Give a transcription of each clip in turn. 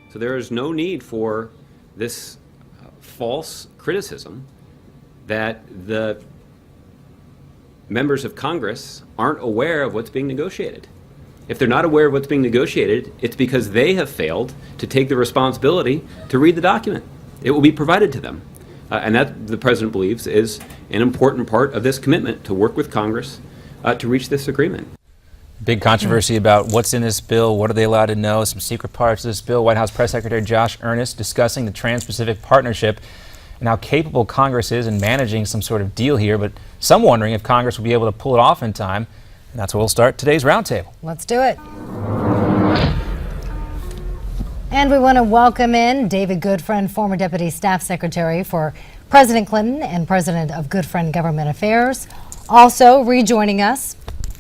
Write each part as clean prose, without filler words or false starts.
So there is no need for this false criticism that the members of Congress aren't aware of what's being negotiated. If they're not aware of what's being negotiated, it's because they have failed to take the responsibility to read the document. It will be provided to them. And that, the President believes, is an important part of this commitment to work with Congress to reach this agreement. Big controversy about what's in this bill, what are they allowed to know, some secret parts of this bill. White House Press Secretary Josh Earnest discussing the Trans-Pacific Partnership and how capable Congress is in managing some sort of deal here, but some wondering if Congress will be able to pull it off in time. And that's where we'll start today's roundtable. Let's do it. And we want to welcome in David Goodfriend, former Deputy Staff Secretary for President Clinton and President of Goodfriend Government Affairs. Also rejoining us,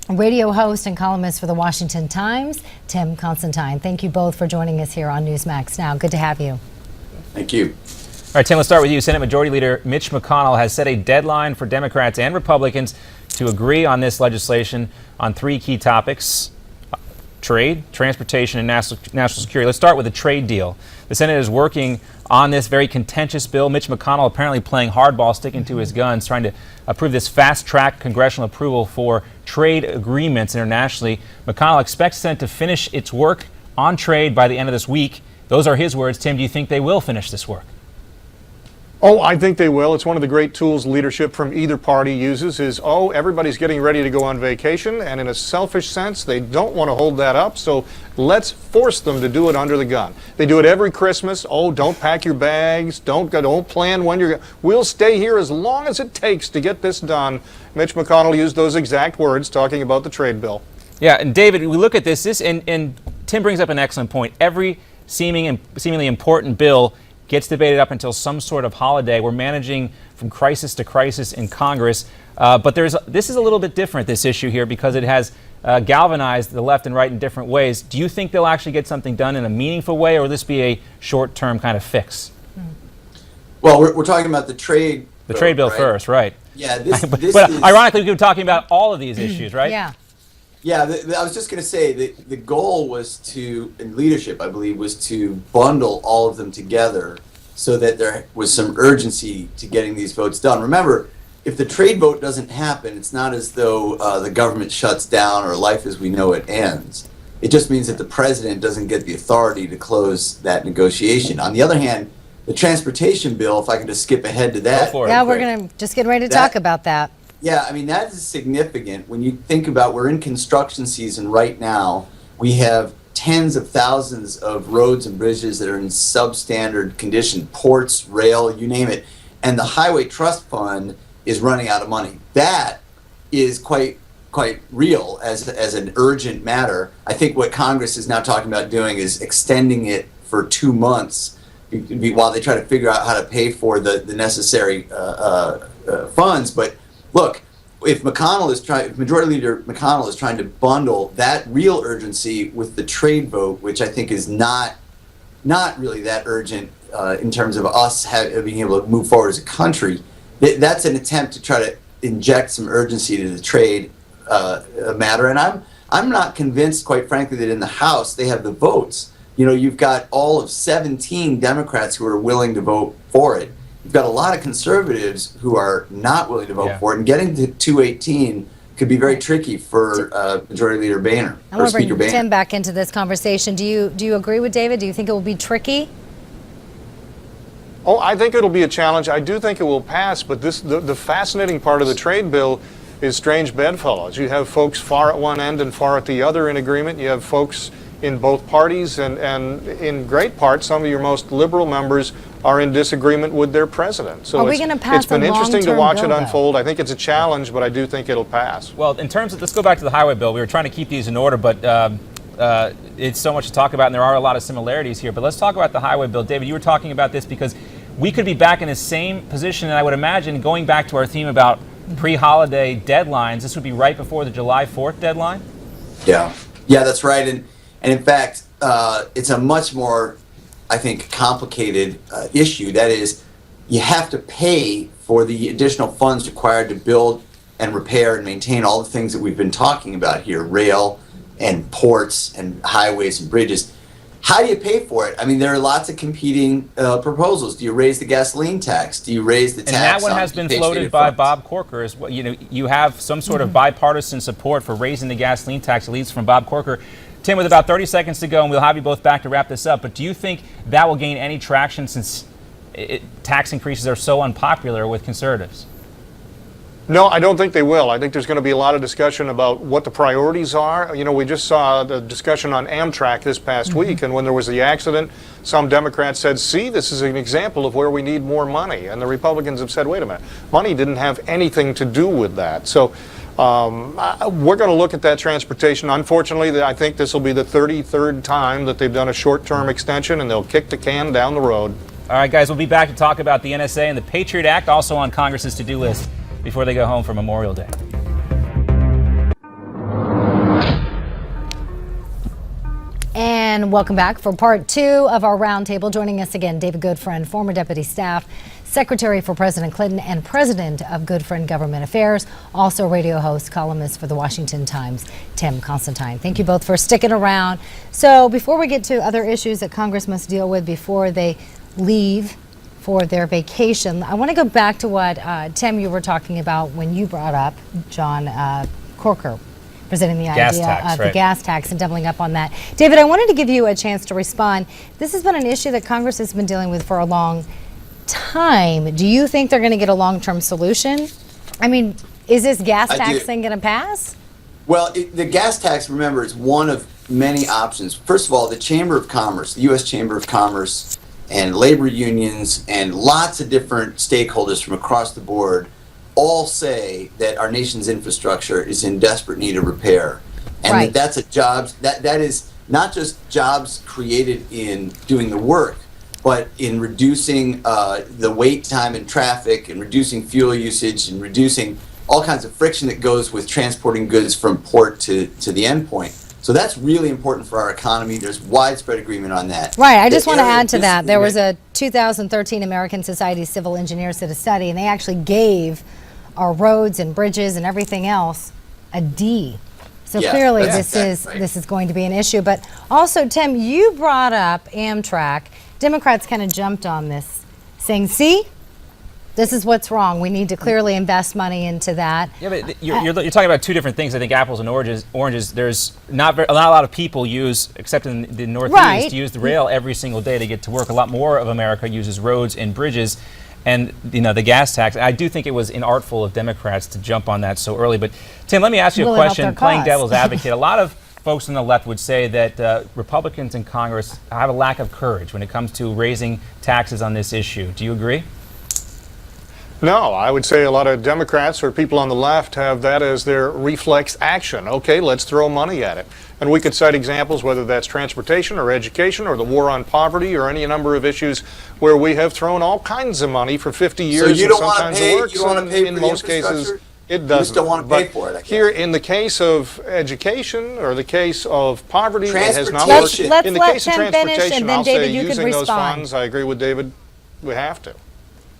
radio host and columnist for the Washington Times, Tim Constantine. Thank you both for joining us here on Newsmax Now. Good to have you. Thank you. All right, Tim, let's start with you. Senate Majority Leader Mitch McConnell has set a deadline for Democrats and Republicans to agree on this legislation on three key topics: trade, transportation, and national security. Let's start with the trade deal. The Senate is working on this very contentious bill. Mitch McConnell apparently playing hardball, sticking to his guns, trying to approve this fast-track congressional approval for trade agreements internationally. McConnell expects the Senate to finish its work on trade by the end of this week. Those are his words. Tim, do you think they will finish this work? Oh, I think they will. It's one of the great tools leadership from either party uses is, oh, everybody's getting ready to go on vacation, and in a selfish sense, they don't want to hold that up, so let's force them to do it under the gun. They do it every Christmas. Oh, don't pack your bags. Don't plan when you're going. We'll stay here as long as it takes to get this done. Mitch McConnell used those exact words talking about the trade bill. Yeah, and David, we look at this and Tim brings up an excellent point. Every seemingly important bill gets debated up until some sort of holiday. We're managing from crisis to crisis in Congress. But this is a little bit different, this issue here, because it has galvanized the left and right in different ways. Do you think they'll actually get something done in a meaningful way, or will this be a short-term kind of fix? Well, we're talking about the trade bill, trade bill, right? First, right. Yeah, but ironically, we were talking about all of these issues, right? Yeah. Yeah, I was just going to say that the goal was to, in leadership, I believe, was to bundle all of them together so that there was some urgency to getting these votes done. Remember, if the trade vote doesn't happen, it's not as though the government shuts down or life as we know it ends. It just means that the president doesn't get the authority to close that negotiation. On the other hand, the transportation bill, if I can just skip ahead to that. Yeah, we're going to just get ready to talk about that. Yeah, I mean, that is significant. When you think about, we're in construction season right now. We have tens of thousands of roads and bridges that are in substandard condition, ports, rail, you name it. And the Highway Trust Fund is running out of money. That is quite real as an urgent matter. I think what Congress is now talking about doing is extending it for 2 months while they try to figure out how to pay for the necessary funds. But look, if Majority Leader McConnell is trying to bundle that real urgency with the trade vote, which I think is not really that urgent in terms of us being able to move forward as a country, that's an attempt to try to inject some urgency to the trade matter. And I'm not convinced, quite frankly, that in the House they have the votes. You know, you've got all of 17 Democrats who are willing to vote for it. You've got a lot of conservatives who are not willing to vote for it, and getting to 218 could be very tricky for Majority Leader Boehner. I'm going to bring Tim back into this conversation. Do you agree with David? Do you think it will be tricky? Oh, I think it'll be a challenge. I do think it will pass, but the fascinating part of the trade bill is strange bedfellows. You have folks far at one end and far at the other in agreement. You have folks in both parties, and in great part, some of your most liberal members are in disagreement with their president. So it's been interesting to watch it unfold. I think it's a challenge, but I do think it'll pass. Well, in terms of, let's go back to the highway bill. We were trying to keep these in order, but it's so much to talk about, and there are a lot of similarities here. But let's talk about the highway bill. David, you were talking about this because we could be back in the same position, and I would imagine, going back to our theme about pre-holiday deadlines, this would be right before the July 4th deadline? Yeah, that's right. And in fact, it's a much more, I think, complicated issue. That is, you have to pay for the additional funds required to build and repair and maintain all the things that we've been talking about here, rail and ports and highways and bridges. How do you pay for it? I mean, there are lots of competing proposals. Do you raise the gasoline tax? Do you raise the And tax? that one on has been repatriated floated by funds? Bob Corker. As well. You have some sort of bipartisan support for raising the gasoline tax, at least from Bob Corker. Tim, with about 30 seconds to go, and we'll have you both back to wrap this up, but do you think that will gain any traction since tax increases are so unpopular with conservatives? No, I don't think they will. I think there's going to be a lot of discussion about what the priorities are. You know, we just saw the discussion on Amtrak this past week, and when there was the accident, some Democrats said, see, this is an example of where we need more money. And the Republicans have said, wait a minute, money didn't have anything to do with that. So we're going to look at that transportation. Unfortunately, I think this will be the 33rd time that they've done a short-term extension, and they'll kick the can down the road. All right, guys, we'll be back to talk about the NSA and the Patriot Act, also on Congress's to-do list before they go home for Memorial Day. And welcome back for part two of our roundtable. Joining us again, David Goodfriend, former Deputy Staff Secretary for President Clinton and President of Goodfriend Government Affairs, also radio host, columnist for the Washington Times, Tim Constantine. Thank you both for sticking around. So before we get to other issues that Congress must deal with before they leave for their vacation, I want to go back to what, Tim, you were talking about when you brought up John Corker presenting the Gas idea tax, of right. the gas tax and doubling up on that. David, I wanted to give you a chance to respond. This has been an issue that Congress has been dealing with for a long time. Do you think they're going to get a long-term solution? I mean, is this gas I tax do. thing going to pass? Well, the gas tax, remember, is one of many options. First of all, the Chamber of Commerce, the U.S. Chamber of Commerce, and labor unions, and lots of different stakeholders from across the board all say that our nation's infrastructure is in desperate need of repair. And Right. that's a jobs, that is not just jobs created in doing the work, but in reducing the wait time in traffic, and reducing fuel usage, and reducing all kinds of friction that goes with transporting goods from port to the end point. So that's really important for our economy. There's widespread agreement on that. Right. I The just want to area of add to that. There was disagreement- a 2013 American Society of Civil Engineers did a study, and they actually gave our roads and bridges and everything else a D. So Yeah, clearly that's this exactly right. is going to be an issue. But also, Tim, you brought up Amtrak. Democrats kind of jumped on this, saying, see, this is what's wrong. We need to clearly invest money into that. Yeah, but you're talking about two different things. I think apples and oranges. There's not a lot of people use, except in the Northeast, Right. use the rail every single day to get to work. A lot more of America uses roads and bridges. And the gas tax, I do think it was inartful of Democrats to jump on that so early. But Tim, let me ask you Will a it help question, their playing cause? devil's advocate. A lot of folks on the left would say that Republicans in Congress have a lack of courage when it comes to raising taxes on this issue. Do you agree? No, I would say a lot of Democrats or people on the left have that as their reflex action. Okay, let's throw money at it. And we could cite examples, whether that's transportation or education or the war on poverty or any number of issues where we have thrown all kinds of money for 50 years you and don't wanna sometimes pay- it works. you don't wanna and pay in for the most cases, infrastructure? it You doesn't. just don't wanna pay But for it, I guess. here, in the case of education or the case of poverty, it has not worked. Transportation. Let's In the let case of Tim finish, transportation, and then I'll David, say you could using those respond. funds, I agree with David, we have to.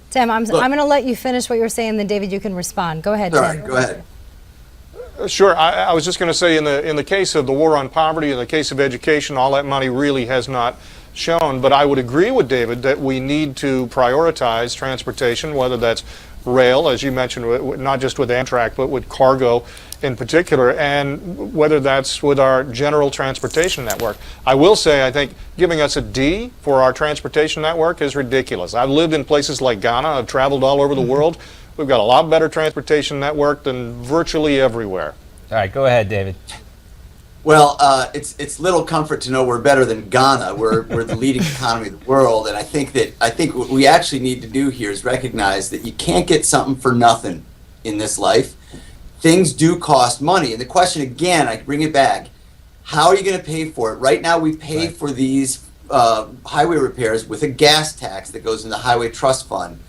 Tim, I'm Look. going to let you finish what you're saying, then David, you can respond. Go ahead, All Tim. right, go ahead. Sure. I was just going to say in the case of the war on poverty, in the case of education, all that money really has not shown. But I would agree with David that we need to prioritize transportation, whether that's rail, as you mentioned, not just with Amtrak, but with cargo in particular, and whether that's with our general transportation network. I will say, I think giving us a D for our transportation network is ridiculous. I've lived in places like Ghana. I've traveled all over the world. We've got a lot better transportation network than virtually everywhere. All right, go ahead, David. Well, it's little comfort to know we're better than Ghana. We're the leading economy of the world, and I think what we actually need to do here is recognize that you can't get something for nothing in this life. Things do cost money, and the question again, I bring it back: how are you going to pay for it? Right now, we pay for these highway repairs with a gas tax that goes in the Highway Trust Fund.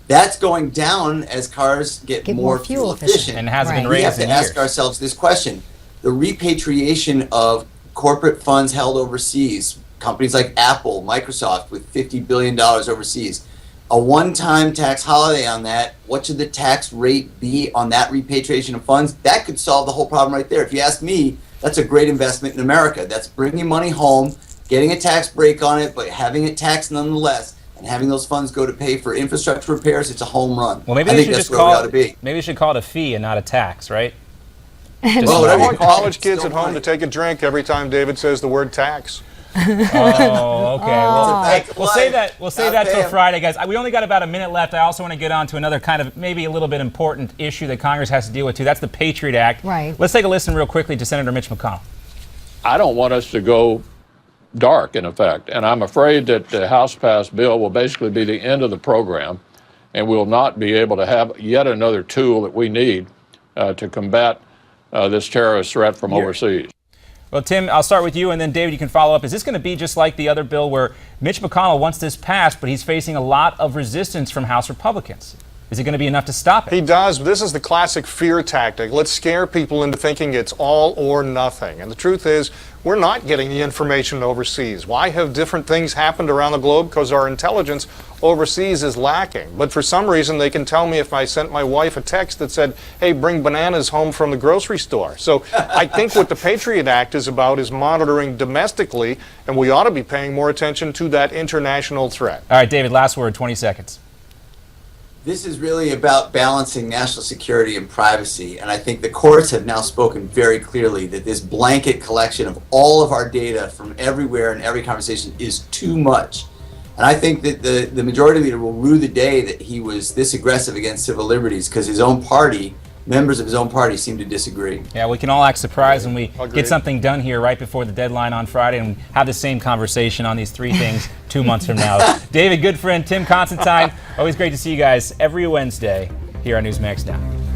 That's going down as cars get more fuel efficient. And hasn't been Right. We raised have to in ask years. ourselves this question: the repatriation of corporate funds held overseas, companies like Apple, Microsoft with $50 billion overseas, a one-time tax holiday on that, what should the tax rate be on that repatriation of funds? That could solve the whole problem right there. If you ask me, that's a great investment in America. That's bringing money home, getting a tax break on it, but having it taxed nonetheless, and having those funds go to pay for infrastructure repairs, it's a home run. Well, maybe I they think should that's just where we ought call to be. maybe they should call it a fee and not a tax, right? Well, I whatever you want call it, college it's kids still at home money. to take a drink every time David says the word tax. Oh, okay. Well, Fact of we'll say life. that. We'll say Gotta that pay till 'em. Friday, guys. We only got about a minute left. I also want to get on to another kind of maybe a little bit important issue that Congress has to deal with too. That's the Patriot Act. Right. Let's take a listen real quickly to Senator Mitch McConnell. I don't want us to go dark, in effect, and I'm afraid that the House-passed bill will basically be the end of the program, and we'll not be able to have yet another tool that we need to combat this terrorist threat from overseas. Well, Tim, I'll start with you, and then David, you can follow up. Is this going to be just like the other bill where Mitch McConnell wants this passed, but he's facing a lot of resistance from House Republicans? Is it going to be enough to stop it? He does. This is the classic fear tactic. Let's scare people into thinking it's all or nothing. And the truth is, we're not getting the information overseas. Why have different things happened around the globe? Because our intelligence overseas is lacking. But for some reason, they can tell me if I sent my wife a text that said, hey, bring bananas home from the grocery store. So I think what the Patriot Act is about is monitoring domestically, and we ought to be paying more attention to that international threat. All right, David, last word, 20 seconds. This is really about balancing national security and privacy, and I think the courts have now spoken very clearly that this blanket collection of all of our data from everywhere and every conversation is too much. And I think that the majority leader will rue the day that he was this aggressive against civil liberties, because his own party, members of his own party, seem to disagree. Yeah, we can all act surprised when we Agreed. get something done here right before the deadline on Friday and have the same conversation on these three things 2 months from now. David Goodfriend, Tim Constantine, always great to see you guys every Wednesday here on Newsmax Now.